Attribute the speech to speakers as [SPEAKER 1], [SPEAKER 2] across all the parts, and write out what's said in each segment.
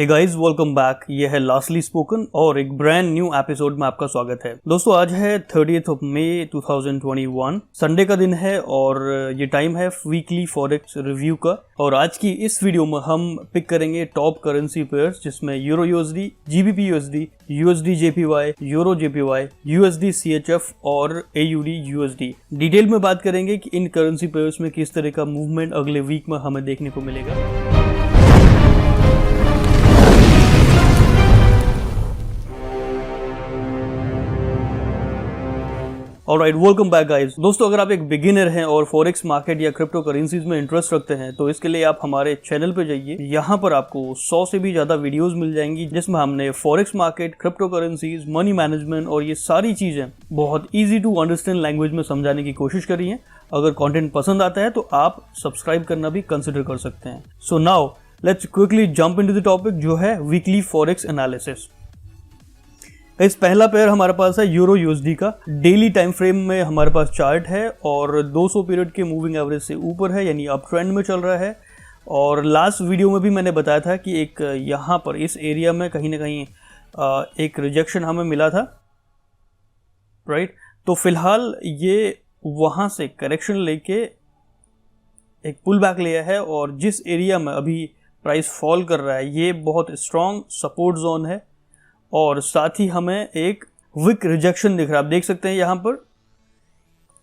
[SPEAKER 1] Hey guys, welcome back. ये है lastly spoken और एक ब्रांड न्यू एपिसोड में आपका स्वागत है। दोस्तों, आज है 30th मई 2021, संडे का दिन है और ये टाइम है वीकली फॉरेक्स रिव्यू का। और आज की इस वीडियो में हम पिक करेंगे टॉप करेंसी पेयर्स, जिसमें euro USD, GBP USD, USD JPY, euro JPY, USD CHF और एयूडी यूएसडी। डिटेल में बात करेंगे कि इन करेंसी पेयर्स में किस तरह का मूवमेंट अगले वीक में हमें देखने को मिलेगा। Alright, welcome back guys. दोस्तों, अगर आप एक बिगिनर हैं और फॉरेक्स मार्केट या क्रिप्टो करेंसीज में इंटरेस्ट रखते हैं तो इसके लिए आप हमारे चैनल पे जाइए। यहाँ पर आपको 100 से भी ज्यादा वीडियोस मिल जाएंगी, जिसमें हमने forex market, crypto currencies, money management और ये सारी चीजें बहुत इजी टू अंडरस्टैंड लैंग्वेज में समझाने की कोशिश करी है। अगर कंटेंट पसंद आता है तो आप सब्सक्राइब करना भी कंसिडर कर सकते हैं। So now let's quickly jump into the topic, जो है वीकली फॉरेक्स एनालिसिस। इस पहला पेयर हमारे पास है यूरो यूएसडी का। डेली टाइम फ्रेम में हमारे पास चार्ट है और 200 पीरियड के मूविंग एवरेज से ऊपर है, यानी अप ट्रेंड में चल रहा है। और लास्ट वीडियो में भी मैंने बताया था कि एक यहाँ पर इस एरिया में कहीं ना कहीं एक रिजेक्शन हमें मिला था, राइट। तो फिलहाल ये वहाँ से करेक्शन लेके एक पुल बैक लिया है और जिस एरिया में अभी प्राइस फॉल कर रहा है ये बहुत स्ट्रॉन्ग सपोर्ट जोन है। और साथ ही हमें एक विक रिजेक्शन दिख रहा है। आप देख सकते हैं यहाँ पर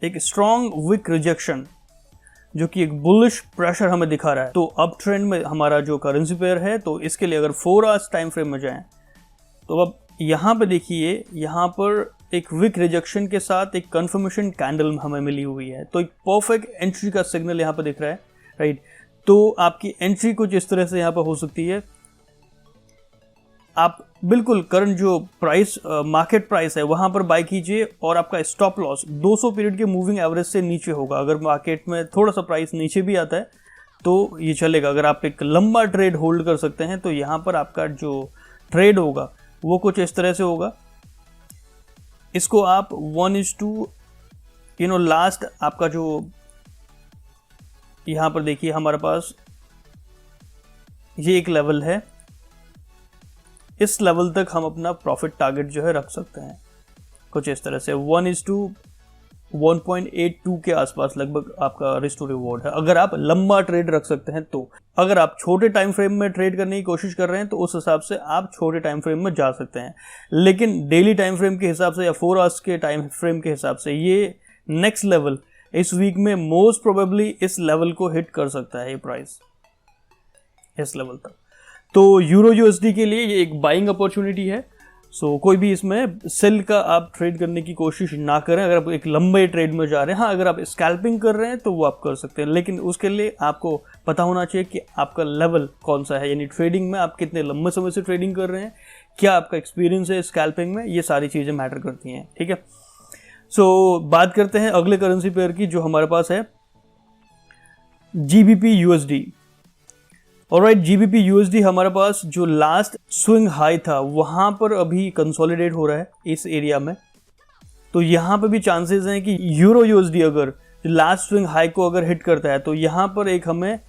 [SPEAKER 1] एक स्ट्रॉन्ग विक रिजेक्शन, जो कि एक बुलिश प्रेशर हमें दिखा रहा है। तो अप ट्रेंड में हमारा जो करेंसी पेयर है, तो इसके लिए अगर 4 आवर्स टाइम फ्रेम में जाएं तो अब यहाँ पे देखिए, यहाँ पर एक विक रिजेक्शन के साथ एक कंफर्मेशन कैंडल हमें मिली हुई है। तो एक परफेक्ट एंट्री का सिग्नल यहाँ पर दिख रहा है, राइट। तो आपकी एंट्री कुछ इस तरह से यहाँ पर हो सकती है। आप बिल्कुल करंट जो प्राइस मार्केट प्राइस है वहां पर बाय कीजिए और आपका स्टॉप लॉस 200 पीरियड के मूविंग एवरेज से नीचे होगा। अगर मार्केट में थोड़ा सा प्राइस नीचे भी आता है तो ये चलेगा। अगर आप एक लंबा ट्रेड होल्ड कर सकते हैं तो यहाँ पर आपका जो ट्रेड होगा वो कुछ इस तरह से होगा। इसको आप 1:, लास्ट आपका जो यहाँ पर देखिए हमारे पास ये एक लेवल है, इस लेवल तक हम अपना प्रॉफिट टारगेट जो है रख सकते हैं कुछ इस तरह से। 1:1.82 के आसपास लगभग आपका रिस्क टू रिवॉर्ड है, अगर आप लंबा ट्रेड रख सकते हैं तो। अगर आप छोटे टाइम फ्रेम में ट्रेड करने की कोशिश कर रहे हैं तो उस हिसाब से आप छोटे टाइम फ्रेम में जा सकते हैं, लेकिन डेली टाइम फ्रेम के हिसाब से या 4 आवर्स के टाइम फ्रेम के हिसाब से ये नेक्स्ट लेवल इस वीक में मोस्ट प्रोबेबली इस लेवल को हिट कर सकता है ये प्राइस, इस लेवल तक। तो यूरो यूएसडी के लिए ये एक बाइंग अपॉर्चुनिटी है। सो कोई भी इसमें सेल का आप ट्रेड करने की कोशिश ना करें अगर आप एक लंबे ट्रेड में जा रहे हैं। हाँ, अगर आप स्कैल्पिंग कर रहे हैं तो वो आप कर सकते हैं, लेकिन उसके लिए आपको पता होना चाहिए कि आपका लेवल कौन सा है, यानी ट्रेडिंग में आप कितने लंबे समय से ट्रेडिंग कर रहे हैं, क्या आपका एक्सपीरियंस है स्कैल्पिंग में, ये सारी चीज़ें मैटर करती हैं, ठीक है। सो बात करते हैं अगले करेंसी पेयर की, जो हमारे पास है GBP USD. Alright, GBP USD हमारे पास जो लास्ट स्विंग हाई था वहां पर अभी कंसोलिडेट हो रहा है इस एरिया में। तो यहां पे भी चांसेस हैं कि यूरो यूएसडी अगर लास्ट स्विंग हाई को अगर हिट करता है तो यहां पर एक हमें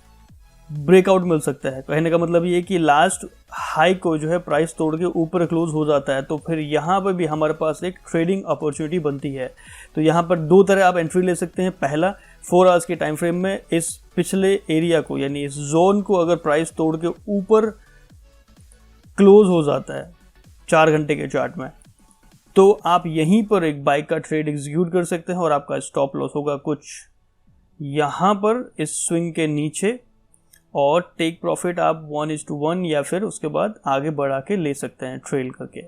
[SPEAKER 1] ब्रेकआउट मिल सकता है। कहने का मतलब ये कि लास्ट हाई को जो है प्राइस तोड़ के ऊपर क्लोज हो जाता है तो फिर यहाँ पर भी हमारे पास एक ट्रेडिंग अपॉर्चुनिटी बनती है। तो यहाँ पर 2 तरह आप एंट्री ले सकते हैं। पहला, 4 आवर्स के टाइम फ्रेम में इस पिछले एरिया को, यानी इस जोन को अगर प्राइस तोड़ के ऊपर क्लोज हो जाता है 4 घंटे के चार्ट में, तो आप यहीं पर एक बाइक का ट्रेड एग्जीक्यूट कर सकते हैं और आपका स्टॉप लॉस होगा कुछ यहाँ पर इस स्विंग के नीचे, और टेक प्रॉफिट आप 1:1 या फिर उसके बाद आगे बढ़ा के ले सकते हैं ट्रेल करके।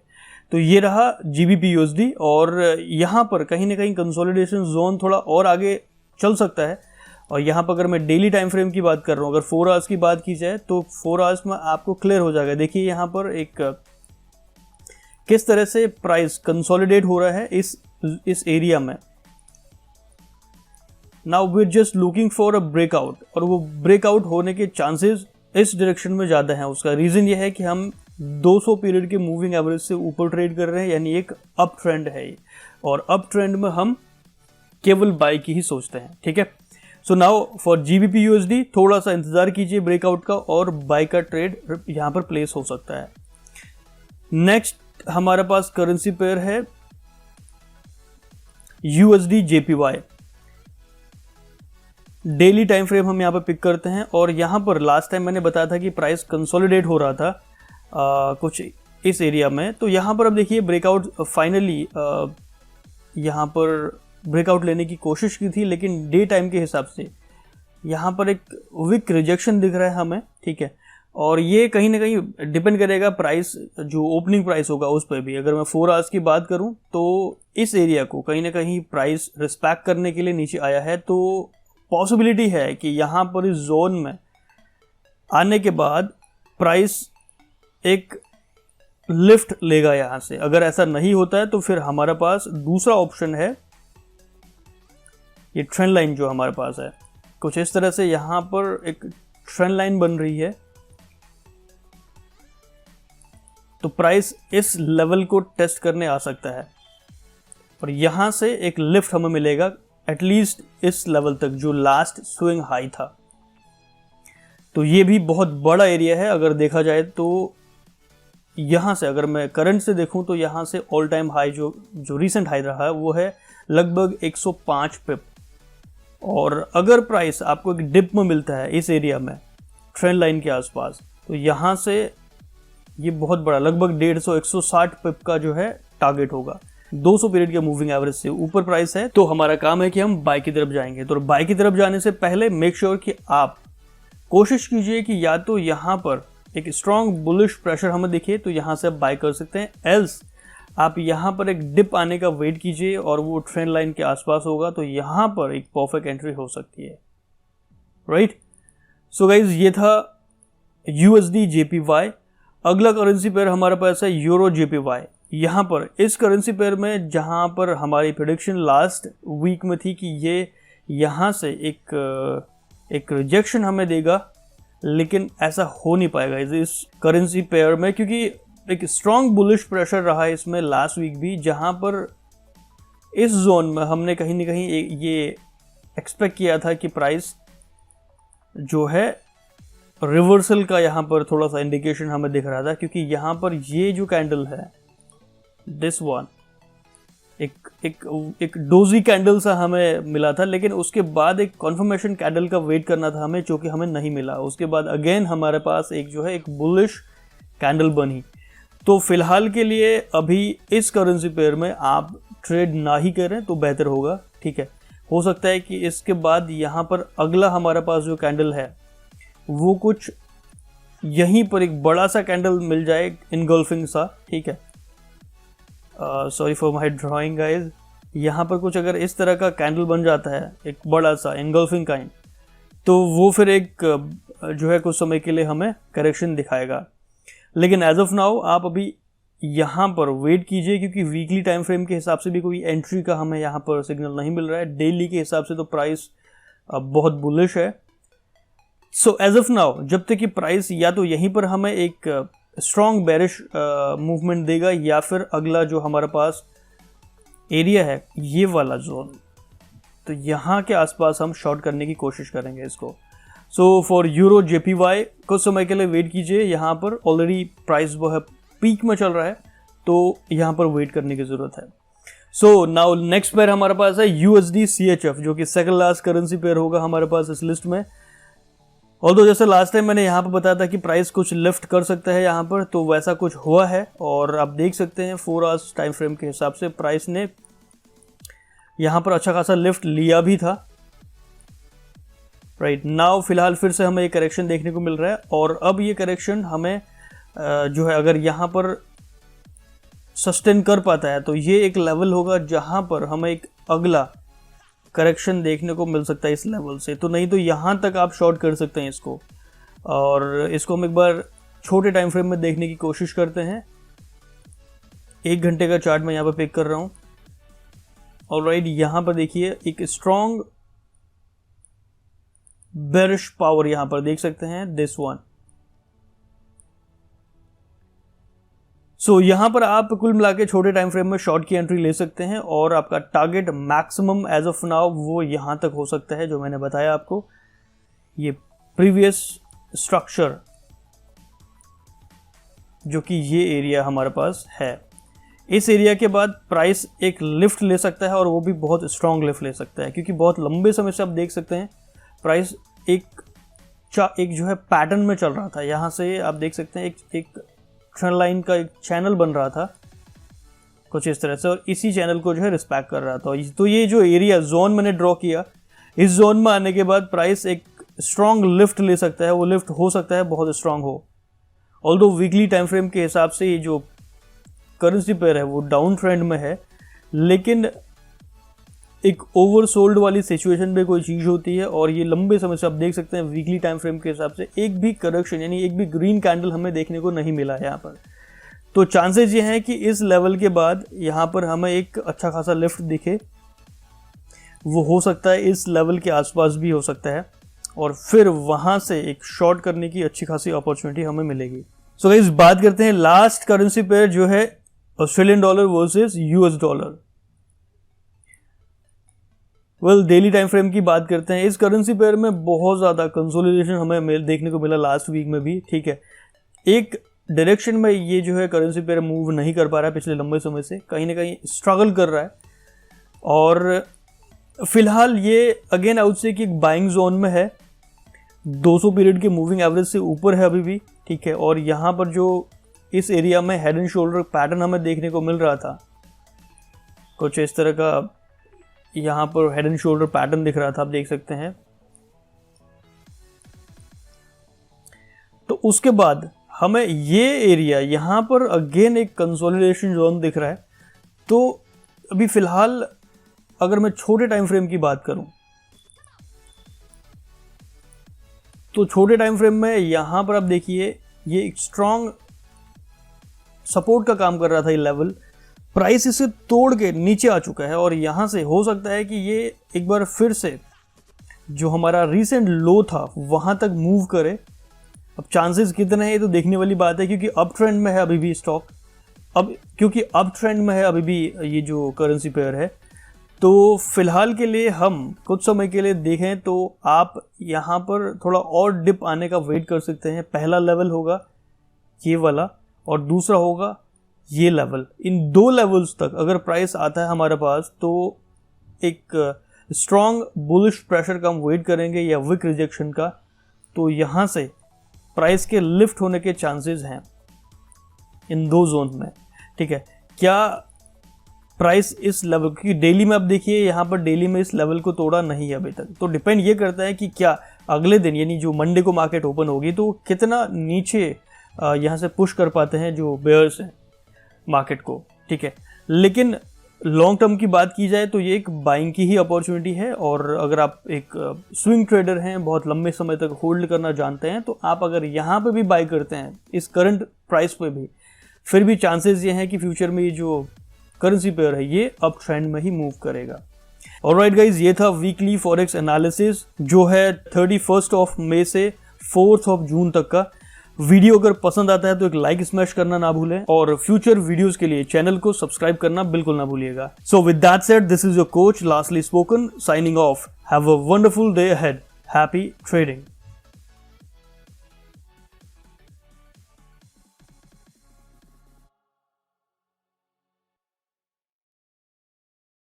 [SPEAKER 1] तो ये रहा जीबीपी यूएसडी। और यहाँ पर कहीं ना कहीं कंसोलिडेशन जोन थोड़ा और आगे चल सकता है। और यहाँ पर अगर मैं डेली टाइम फ्रेम की बात कर रहा हूँ, अगर 4 आवर्स की बात की जाए तो 4 आवर्स में आपको क्लियर हो जाएगा। देखिए यहाँ पर एक किस तरह से प्राइस कंसोलिडेट हो रहा है इस एरिया में। Now we are just looking for a breakout, और वो ब्रेकआउट होने के चांसेस इस डायरेक्शन में ज़्यादा हैं। उसका रीज़न ये है कि हम 200 पीरियड के मूविंग एवरेज से ऊपर ट्रेड कर रहे हैं, यानी एक अप ट्रेंड है ये। और अप ट्रेंड में हम केवल बाय की ही सोचते हैं, ठीक है। So now for GBP USD थोड़ा सा इंतजार कीजिए ब्रेकआउट का और बाय का ट्रेड यहां पर प्लेस हो सकता है। नेक्स्ट हमारे पास करेंसी पेयर है USD JPY। Daily time frame हम यहां पर पिक करते हैं और यहां पर लास्ट टाइम मैंने बताया था कि प्राइस कंसोलिडेट हो रहा था कुछ इस एरिया में। तो यहां पर अब देखिए ब्रेकआउट फाइनली यहां पर ब्रेकआउट लेने की कोशिश की थी, लेकिन डे टाइम के हिसाब से यहाँ पर एक विक रिजेक्शन दिख रहा है हमें, ठीक है। और ये कहीं ना कहीं डिपेंड करेगा प्राइस, जो ओपनिंग प्राइस होगा उस पर भी। अगर मैं 4 आवर्स की बात करूं तो इस एरिया को कहीं ना कहीं प्राइस रिस्पेक्ट करने के लिए नीचे आया है, तो पॉसिबिलिटी है कि यहाँ पर इस जोन में आने के बाद प्राइस एक लिफ्ट लेगा यहाँ से। अगर ऐसा नहीं होता है तो फिर हमारे पास दूसरा ऑप्शन है, ये ट्रेंड लाइन जो हमारे पास है कुछ इस तरह से यहाँ पर एक ट्रेंड लाइन बन रही है। तो प्राइस इस लेवल को टेस्ट करने आ सकता है और यहां से एक लिफ्ट हमें मिलेगा एटलीस्ट इस लेवल तक जो लास्ट स्विंग हाई था। तो ये भी बहुत बड़ा एरिया है अगर देखा जाए तो। यहां से अगर मैं करंट से देखूं तो यहां से ऑल टाइम हाई जो रीसेंट हाई रहा है वो है लगभग 105 पिप। और अगर प्राइस आपको एक डिप में मिलता है इस एरिया में ट्रेंड लाइन के आसपास, तो यहां से ये बहुत बड़ा लगभग 150-160 पिप का जो है टारगेट होगा। 200 पीरियड के मूविंग एवरेज से ऊपर प्राइस है तो हमारा काम है कि हम बाय की तरफ जाएंगे। तो बाय की तरफ जाने से पहले मेक श्योर कि आप कोशिश कीजिए कि या तो यहां पर एक स्ट्रॉन्ग बुलिश प्रेशर हमें दिखे तो यहां से आप बाय कर सकते हैं, एल्स आप यहां पर एक डिप आने का वेट कीजिए और वो ट्रेंड लाइन के आसपास होगा तो यहां पर एक परफेक्ट एंट्री हो सकती है, राइट। सो गाइज ये था USD JPY। अगला करेंसी पेयर हमारे पास है यूरो JPY। यहाँ पर इस करेंसी पेयर में जहाँ पर हमारी प्रेडिक्शन लास्ट वीक में थी कि ये यहाँ से एक रिजेक्शन हमें देगा, लेकिन ऐसा हो नहीं पाएगा इस करेंसी पेयर में, क्योंकि एक स्ट्रॉन्ग बुलिश प्रेशर रहा है इसमें लास्ट वीक भी, जहाँ पर इस जोन में हमने कहीं ना कहीं ये एक्सपेक्ट किया था कि प्राइस जो है रिवर्सल का यहाँ पर थोड़ा सा इंडिकेशन हमें दिख रहा था, क्योंकि यहाँ पर ये जो कैंडल है दिस वन एक डोजी कैंडल सा हमें मिला था, लेकिन उसके बाद एक कॉन्फर्मेशन कैंडल का वेट करना था हमें, जो कि हमें नहीं मिला। उसके बाद अगेन हमारे पास एक जो है एक बुलिश कैंडल बनी। तो फिलहाल के लिए अभी इस करेंसी पेयर में आप ट्रेड ना ही करें तो बेहतर होगा, ठीक है। हो सकता है कि इसके बाद यहाँ पर अगला हमारे पास जो कैंडल है वो कुछ यहीं पर एक बड़ा सा कैंडल मिल जाए इनगल्फिंग सा, ठीक है। Sorry for my drawing guys. यहाँ पर कुछ अगर इस तरह का कैंडल बन जाता है एक बड़ा सा इनगल्फिंग काइंड, तो वो फिर एक जो है कुछ समय के लिए हमें करेक्शन दिखाएगा। लेकिन एज ऑफ नाउ आप अभी यहाँ पर वेट कीजिए, क्योंकि वीकली टाइम फ्रेम के हिसाब से भी कोई एंट्री का हमें यहाँ पर सिग्नल नहीं मिल रहा है। डेली के हिसाब से तो प्राइस बहुत बुलिश है। सो एज ऑफ नाउ जब तक कि प्राइस या तो यहीं पर हमें एक स्ट्रॉन्ग बेरिश मूवमेंट देगा, या फिर अगला जो हमारे पास एरिया है ये वाला जोन, तो यहाँ के आसपास हम शॉर्ट करने की कोशिश करेंगे इसको। सो फॉर यूरो JPY कुछ समय के लिए वेट कीजिए। यहाँ पर ऑलरेडी प्राइस वो है पीक में चल रहा है, तो यहाँ पर वेट करने की जरूरत है। सो नाउ नेक्स्ट पेयर हमारे पास है USD CHF, जो कि सेकंड लास्ट करेंसी पेयर होगा हमारे पास इस लिस्ट में। ऑल्दो जैसे लास्ट टाइम मैंने यहाँ पर बताया था कि प्राइस कुछ लिफ्ट कर सकता है यहाँ पर, तो वैसा कुछ हुआ है। और आप देख सकते हैं 4 आवर्स टाइम फ्रेम के हिसाब से प्राइस ने यहाँ पर अच्छा खासा लिफ्ट लिया भी था, राइट। नाउ फिलहाल फिर से हमें ये करेक्शन देखने को मिल रहा है, और अब ये करेक्शन हमें जो है अगर यहाँ पर सस्टेन कर पाता है तो ये एक लेवल होगा जहाँ पर हमें एक अगला करेक्शन देखने को मिल सकता है इस लेवल से। तो नहीं तो यहाँ तक आप शॉर्ट कर सकते हैं इसको, और इसको हम एक बार छोटे टाइम फ्रेम में देखने की कोशिश करते हैं। 1 घंटे का चार्ट मैं यहाँ पर पिक कर रहा हूँ। ऑलराइट, यहाँ पर देखिए एक स्ट्रॉन्ग बेरिश पावर यहाँ पर देख सकते हैं, दिस वन। सो यहाँ पर आप कुल मिला के छोटे टाइम फ्रेम में शॉर्ट की एंट्री ले सकते हैं और आपका target maximum age of now वो यहाँ तक हो सकता है जो मैंने बताया आपको। ये प्रीवियस स्ट्रक्चर जो कि ये एरिया हमारे पास है, इस एरिया के बाद प्राइस एक लिफ्ट ले सकता है और वो भी बहुत स्ट्रॉन्ग लिफ्ट ले सकता है, क्योंकि बहुत लंबे समय से आप देख सकते हैं प्राइस एक जो है पैटर्न में चल रहा था। यहाँ से आप देख सकते हैं एक ट्रेंड लाइन का एक चैनल बन रहा था कुछ इस तरह से, और इसी चैनल को जो है रिस्पेक्ट कर रहा था। तो ये जो एरिया जोन मैंने ड्रॉ किया, इस जोन में आने के बाद प्राइस एक स्ट्रॉन्ग लिफ्ट ले सकता है। वो लिफ्ट हो सकता है बहुत स्ट्रॉन्ग हो, ऑल्दो वीकली टाइम फ्रेम के हिसाब से ये जो करेंसी पेयर है वो डाउन ट्रेंड में है, लेकिन एक ओवरसोल्ड वाली सिचुएशन में कोई चीज़ होती है और ये लंबे समय से आप देख सकते हैं वीकली टाइम फ्रेम के हिसाब से एक भी करेक्शन यानी एक भी ग्रीन कैंडल हमें देखने को नहीं मिला है यहाँ पर। तो चांसेस ये हैं कि इस लेवल के बाद यहाँ पर हमें एक अच्छा खासा लिफ्ट दिखे, वो हो सकता है इस लेवल के आसपास भी हो सकता है, और फिर वहाँ से एक शॉर्ट करने की अच्छी खासी अपॉर्चुनिटी हमें मिलेगी। सो गाइस बात करते हैं लास्ट करेंसी पेयर जो है Australian dollar versus US dollar. Daily time frame की बात करते हैं। इस करेंसी पेयर में बहुत ज़्यादा कंसोलिडेशन हमें देखने को मिला लास्ट वीक में भी, ठीक है। एक डायरेक्शन में ये जो है करेंसी पेयर मूव नहीं कर पा रहा है पिछले लंबे समय से, कहीं ना कहीं स्ट्रगल कर रहा है, और फिलहाल ये अगेन आउट से कि एक बाइंग जोन में है, 200 पीरियड के मूविंग एवरेज से ऊपर है अभी भी, ठीक है। और यहाँ पर जो इस एरिया में हेड एंड शोल्डर पैटर्न हमें देखने को मिल रहा था, कुछ इस तरह का यहाँ पर हेड एंड शोल्डर पैटर्न दिख रहा था, आप देख सकते हैं। तो उसके बाद हमें ये एरिया यहाँ पर अगेन एक कंसोलिडेशन जोन दिख रहा है। तो अभी फिलहाल अगर मैं छोटे टाइम फ्रेम की बात करूं तो छोटे टाइम फ्रेम में यहां पर आप देखिए ये एक स्ट्रॉन्ग सपोर्ट का काम कर रहा था ये लेवल, प्राइस इसे तोड़ के नीचे आ चुका है और यहां से हो सकता है कि ये एक बार फिर से जो हमारा रीसेंट लो था वहां तक मूव करे। अब चांसेस कितने हैं ये तो देखने वाली बात है, क्योंकि अप ट्रेंड में है अभी भी स्टॉक, क्योंकि अप ट्रेंड में है अभी भी ये जो करेंसी पेयर है। तो फिलहाल के लिए हम कुछ समय के लिए देखें तो आप यहाँ पर थोड़ा और डिप आने का वेट कर सकते हैं। पहला लेवल होगा ये वाला और दूसरा होगा ये लेवल। इन दो लेवल्स तक अगर प्राइस आता है हमारे पास तो एक स्ट्रॉन्ग बुलिश प्रेशर का हम वेट करेंगे या विक रिजेक्शन का, तो यहाँ से प्राइस के लिफ्ट होने के चांसेस हैं इन दो जोन में, ठीक है। क्या प्राइस इस लेवल की डेली में आप देखिए यहाँ पर डेली में इस लेवल को तोड़ा नहीं है अभी तक, तो डिपेंड ये करता है कि क्या अगले दिन यानी जो मंडे को मार्केट ओपन होगी तो कितना नीचे यहाँ से पुश कर पाते हैं जो बेयर्स हैं मार्केट को, ठीक है। लेकिन लॉन्ग टर्म की बात की जाए तो ये एक बाइंग की ही अपॉर्चुनिटी है, और अगर आप एक स्विंग ट्रेडर हैं, बहुत लंबे समय तक होल्ड करना जानते हैं, तो आप अगर यहाँ पे भी बाई करते हैं इस करंट प्राइस पे भी, फिर भी चांसेस ये हैं कि फ्यूचर में ये जो करेंसी पेयर है ये अप ट्रेंड में ही मूव करेगा। ऑलराइट गाइज, ये था वीकली फॉरेक्स एनालिसिस जो है 31 मई से 4 जून तक का। वीडियो अगर पसंद आता है तो एक लाइक स्मैश करना ना भूलें, और फ्यूचर वीडियोस के लिए चैनल को सब्सक्राइब करना बिल्कुल ना भूलिएगा। So with that said, this is your coach lastly spoken, signing off. Have a wonderful day ahead. Happy trading.